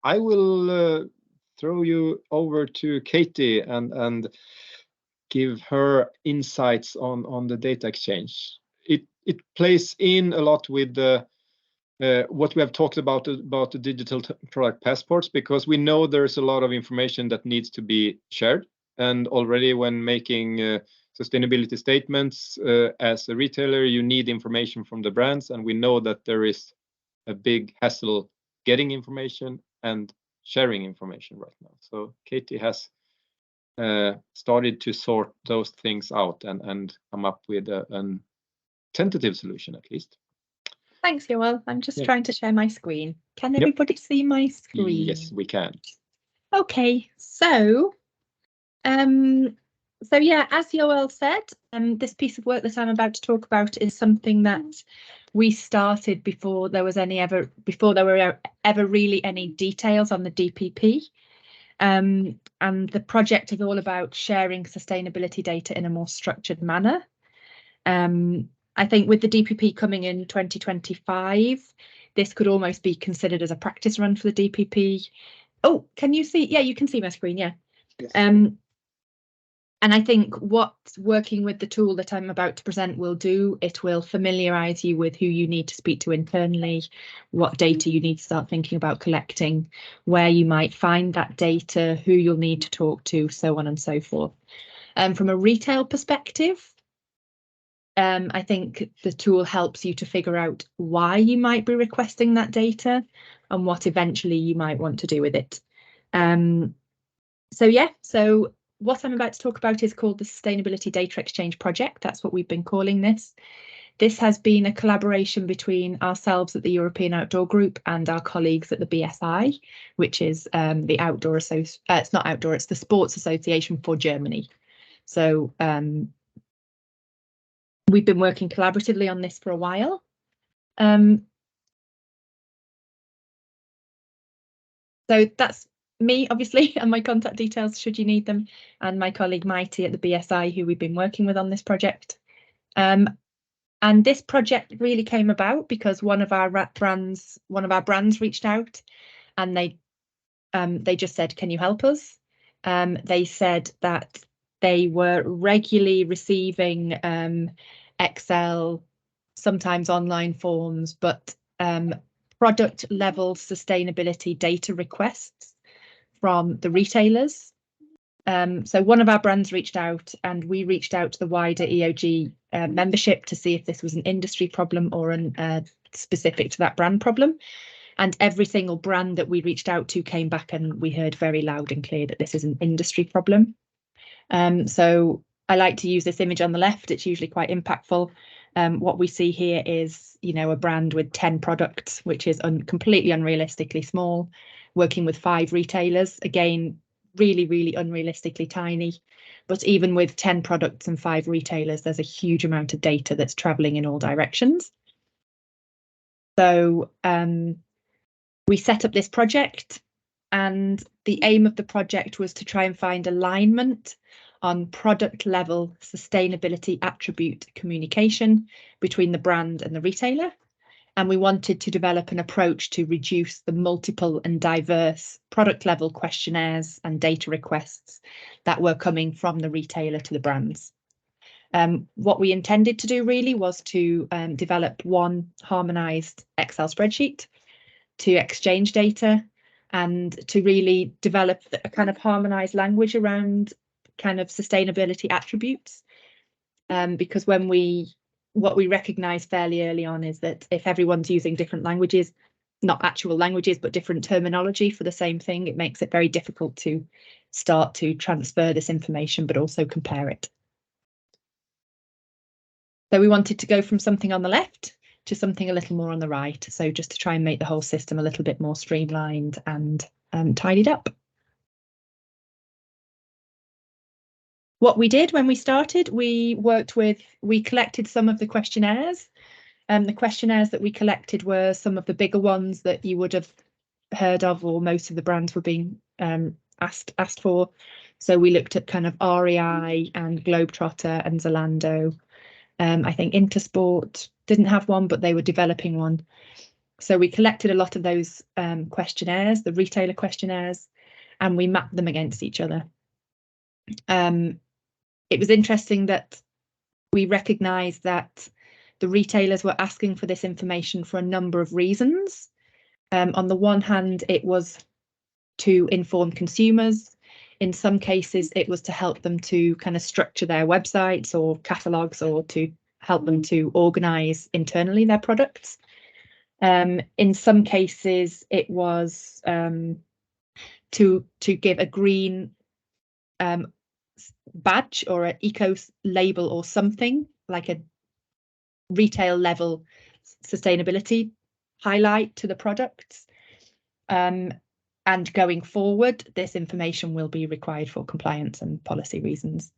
I will throw you over to Katy and give her insights on the data exchange. It plays in a lot with what we have talked about the digital product passports, because we know there's a lot of information that needs to be shared. And already when making sustainability statements as a retailer, you need information from the brands, and we know that there is a big hassle getting information and sharing information right now. So Katy has started to sort those things out and come up with a tentative solution, at least. Thanks, Joel. I'm just trying to share my screen. Can everybody see my screen? Yes, we can. Okay, so yeah, as Joel said, this piece of work that I'm about to talk about is something that we started before there were ever really any details on the DPP. And the project is all about sharing sustainability data in a more structured manner. I think with the DPP coming in 2025, this could almost be considered as a practice run for the DPP. Oh, can you see? Yeah, you can see my screen, yeah. Yes. And I think what working with the tool that I'm about to present will do, it will familiarise you with who you need to speak to internally, what data you need to start thinking about collecting, where you might find that data, who you'll need to talk to, so on and so forth. From a retail perspective, I think the tool helps you to figure out why you might be requesting that data and what eventually you might want to do with it. So what I'm about to talk about is called the Sustainability Data Exchange Project. That's what we've been calling this. This has been a collaboration between ourselves at the European Outdoor Group and our colleagues at the BSI, which is the outdoor it's not outdoor, it's the Sports Association for Germany. So we've been working collaboratively on this for a while. So that's me, obviously, and my contact details should you need them, and my colleague Mighty at the BSI, who we've been working with on this project. And this project really came about because one of our brands reached out, and they just said, "Can you help us?" They said that they were regularly receiving Excel, sometimes online forms, but product level sustainability data requests from the retailers. So one of our brands reached out, and we reached out to the wider EOG membership to see if this was an industry problem or specific to that brand problem. And every single brand that we reached out to came back, and we heard very loud and clear that this is an industry problem. So I like to use this image on the left. It's usually quite impactful. What we see here is, a brand with 10 products, which is completely unrealistically small, working with 5 retailers. Again, really, really unrealistically tiny. But even with 10 products and 5 retailers, there's a huge amount of data that's traveling in all directions. So we set up this project, and the aim of the project was to try and find alignment on product level sustainability attribute communication between the brand and the retailer. And we wanted to develop an approach to reduce the multiple and diverse product level questionnaires and data requests that were coming from the retailer to the brands. What we intended to do really was to develop one harmonised Excel spreadsheet to exchange data and to really develop a kind of harmonised language around kind of sustainability attributes. Because what we recognise fairly early on is that if everyone's using different languages, not actual languages, but different terminology for the same thing, it makes it very difficult to start to transfer this information, but also compare it. So we wanted to go from something on the left to something a little more on the right. So just to try and make the whole system a little bit more streamlined and tidied up. What we did when we started, we collected some of the questionnaires. The questionnaires that we collected were some of the bigger ones that you would have heard of, or most of the brands were being asked for. So we looked at kind of REI and Globetrotter and Zalando. I think Intersport didn't have one, but they were developing one. So we collected a lot of those questionnaires, the retailer questionnaires, and we mapped them against each other. It was interesting that we recognised that the retailers were asking for this information for a number of reasons. On the one hand, it was to inform consumers. In some cases, it was to help them to kind of structure their websites or catalogues, or to help them to organise internally their products. In some cases, it was to give a green badge or an eco label or something, like a retail level sustainability highlight to the products. And going forward, this information will be required for compliance and policy reasons.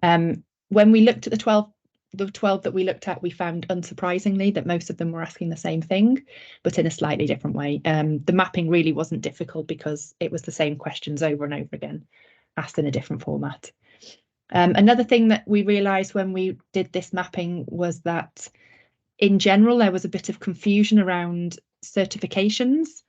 When we looked at the 12 that we looked at, we found, unsurprisingly, that most of them were asking the same thing, but in a slightly different way. The mapping really wasn't difficult because it was the same questions over and over again, asked in a different format. Another thing that we realised when we did this mapping was that, in general, there was a bit of confusion around certifications,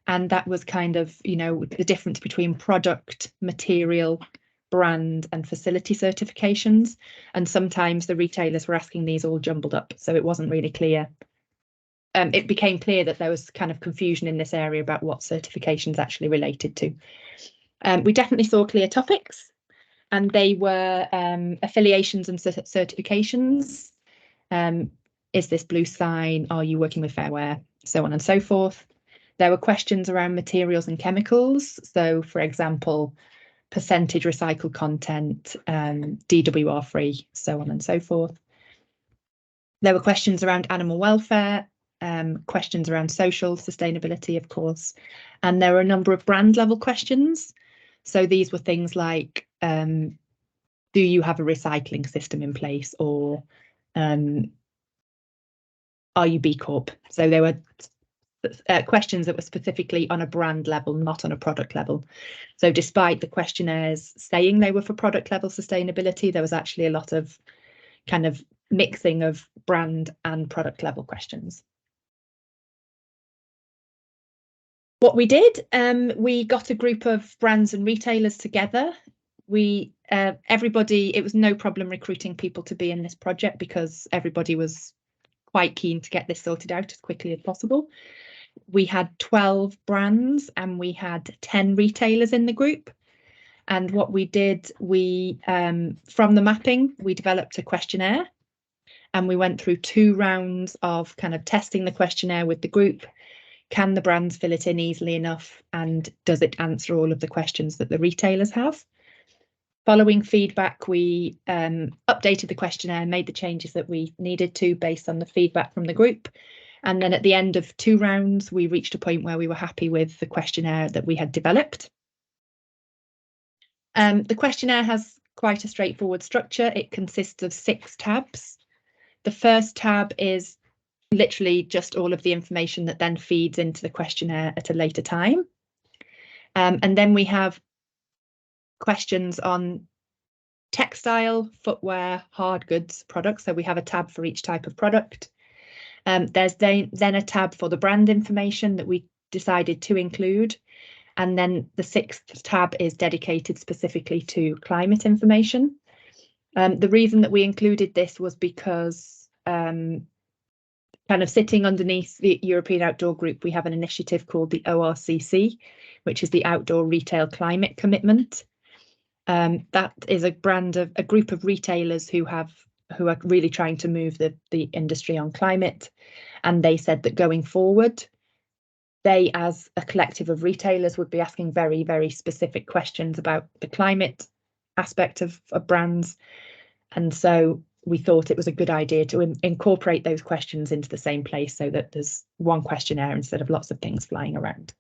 and that was kind of, you know, the difference between product, material, brand and facility certifications. And sometimes the retailers were asking these all jumbled up, so it wasn't really clear. It became clear that there was kind of confusion in this area about what certifications actually related to. We definitely saw clear topics, and they were affiliations and certifications. Is this blue sign? Are you working with Fair Wear? So on and so forth. There were questions around materials and chemicals. So, for example, percentage recycled content, DWR free, so on and so forth. There were questions around animal welfare, questions around social sustainability, of course, and there were a number of brand level questions. So these were things like, do you have a recycling system in place, or are you B Corp? So there were questions that were specifically on a brand level, not on a product level. So despite the questionnaires saying they were for product level sustainability, there was actually a lot of kind of mixing of brand and product level questions. What we did, we got a group of brands and retailers together. Everybody, it was no problem recruiting people to be in this project because everybody was quite keen to get this sorted out as quickly as possible. We had 12 brands and we had 10 retailers in the group. And what we did, from the mapping, we developed a questionnaire, and we went through 2 rounds of kind of testing the questionnaire with the group. Can the brands fill it in easily enough, and does it answer all of the questions that the retailers have? Following feedback, we updated the questionnaire, made the changes that we needed to based on the feedback from the group. And then at the end of 2 rounds, we reached a point where we were happy with the questionnaire that we had developed. The questionnaire has quite a straightforward structure. It consists of 6 tabs. The first tab is literally just all of the information that then feeds into the questionnaire at a later time. And then we have questions on textile, footwear, hard goods products. So we have a tab for each type of product. There's then a tab for the brand information that we decided to include. And then the 6th tab is dedicated specifically to climate information. The reason that we included this was because kind of sitting underneath the European Outdoor Group, we have an initiative called the ORCC, which is the Outdoor Retail Climate Commitment. That is a group of retailers who are really trying to move the industry on climate. And they said that going forward, they, as a collective of retailers, would be asking very, very specific questions about the climate aspect of brands. And so we thought it was a good idea to incorporate those questions into the same place so that there's one questionnaire instead of lots of things flying around.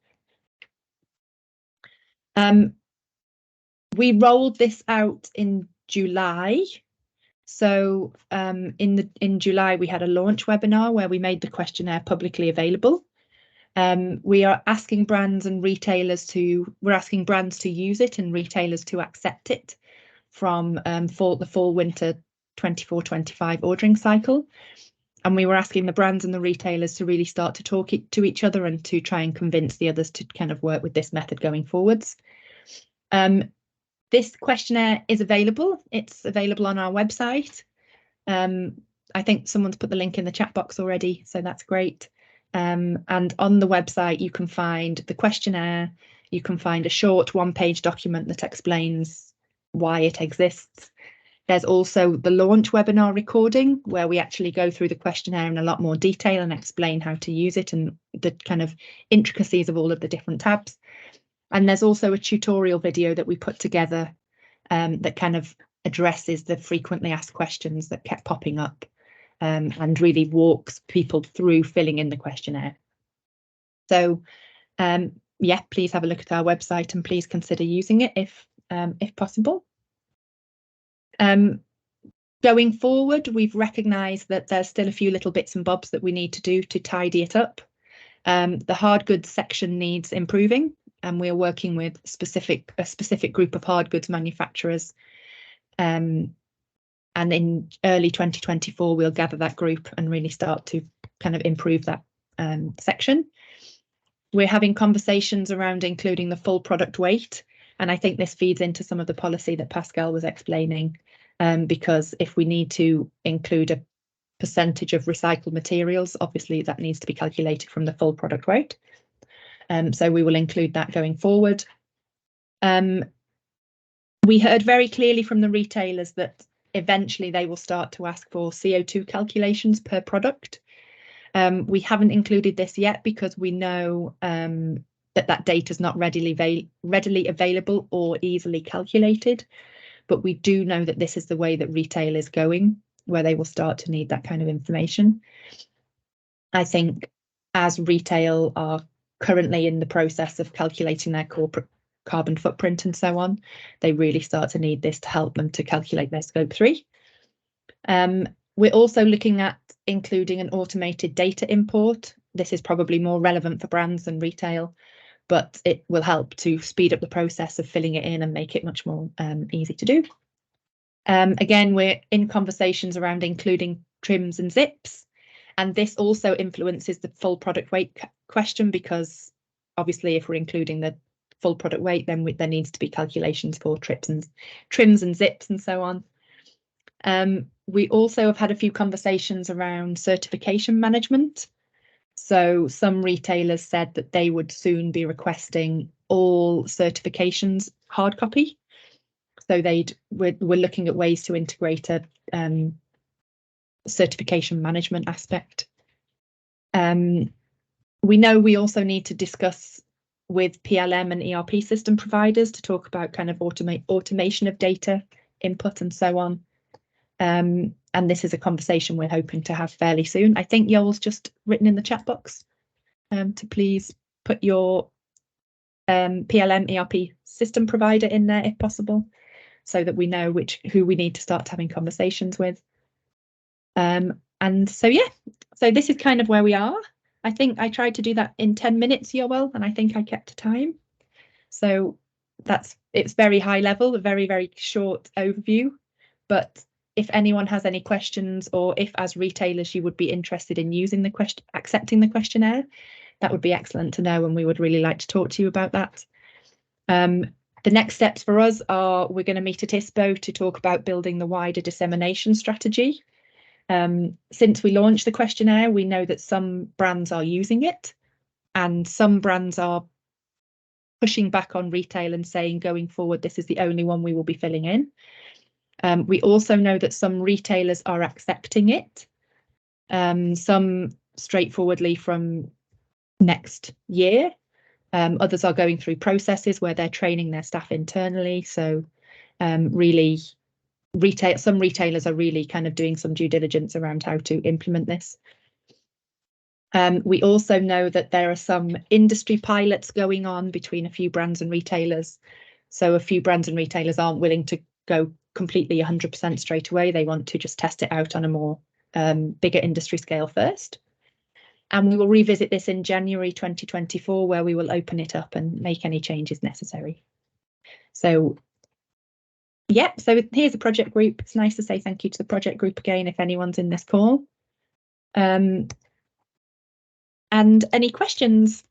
We rolled this out in July. So in July, we had a launch webinar where we made the questionnaire publicly available. We are asking brands and retailers we're asking brands to use it and retailers to accept it from the fall-winter 24-25 ordering cycle. And we were asking the brands and the retailers to really start to talk to each other and to try and convince the others to kind of work with this method going forwards. This questionnaire is available. It's available on our website. I think someone's put the link in the chat box already, so that's great. And on the website, you can find the questionnaire. You can find a short one-page document that explains why it exists. There's also the launch webinar recording where we actually go through the questionnaire in a lot more detail and explain how to use it and the kind of intricacies of all of the different tabs. And there's also a tutorial video that we put together that kind of addresses the frequently asked questions that kept popping up and really walks people through filling in the questionnaire. So yeah, please have a look at our website and please consider using it if possible. Going forward, we've recognised that there's still a few little bits and bobs that we need to do to tidy it up. The hard goods section needs improving, and we're working with a specific group of hard goods manufacturers. And in early 2024, we'll gather that group and really start to kind of improve that section. We're having conversations around including the full product weight. And I think this feeds into some of the policy that Pascal was explaining, because if we need to include a percentage of recycled materials, obviously that needs to be calculated from the full product weight. So we will include that going forward. We heard very clearly from the retailers that eventually they will start to ask for CO2 calculations per product. We haven't included this yet because we know that data is not readily available or easily calculated, but we do know that this is the way that retail is going, where they will start to need that kind of information. I think as retail are currently in the process of calculating their corporate carbon footprint and so on, they really start to need this to help them to calculate their scope 3. We're also looking at including an automated data import. This is probably more relevant for brands than retail, but it will help to speed up the process of filling it in and make it much more easy to do. Again, we're in conversations around including trims and zips, and this also influences the full product weight question, because obviously if we're including the full product weight, then there needs to be calculations for trims and zips and so on. We also have had a few conversations around certification management. So some retailers said that they would soon be requesting all certifications hard copy. So we're looking at ways to integrate a certification management aspect. We know we also need to discuss with PLM and ERP system providers to talk about kind of automation of data input and so on. And this is a conversation we're hoping to have fairly soon. I think Yoel's just written in the chat box to please put your PLM ERP system provider in there if possible, so that we know who we need to start having conversations with. And so yeah, so this is kind of where we are. I think I tried to do that in 10 minutes, Yoel, and I think I kept to time. So it's very high level, a very, very short overview. But if anyone has any questions, or if as retailers you would be interested in using accepting the questionnaire, that would be excellent to know, and we would really like to talk to you about that. The next steps for us are we're going to meet at ISPO to talk about building the wider dissemination strategy. Since we launched the questionnaire, we know that some brands are using it, and some brands are pushing back on retail and saying going forward, this is the only one we will be filling in. We also know that some retailers are accepting it, some straightforwardly from next year. Others are going through processes where they're training their staff internally. So really, some retailers are really kind of doing some due diligence around how to implement this. We also know that there are some industry pilots going on between a few brands and retailers. So a few brands and retailers aren't willing to go completely 100% straight away. They want to just test it out on a more bigger industry scale first. And we will revisit this in January 2024, where we will open it up and make any changes necessary. So yeah, so here's a project group. It's nice to say thank you to the project group again if anyone's in this call. And any questions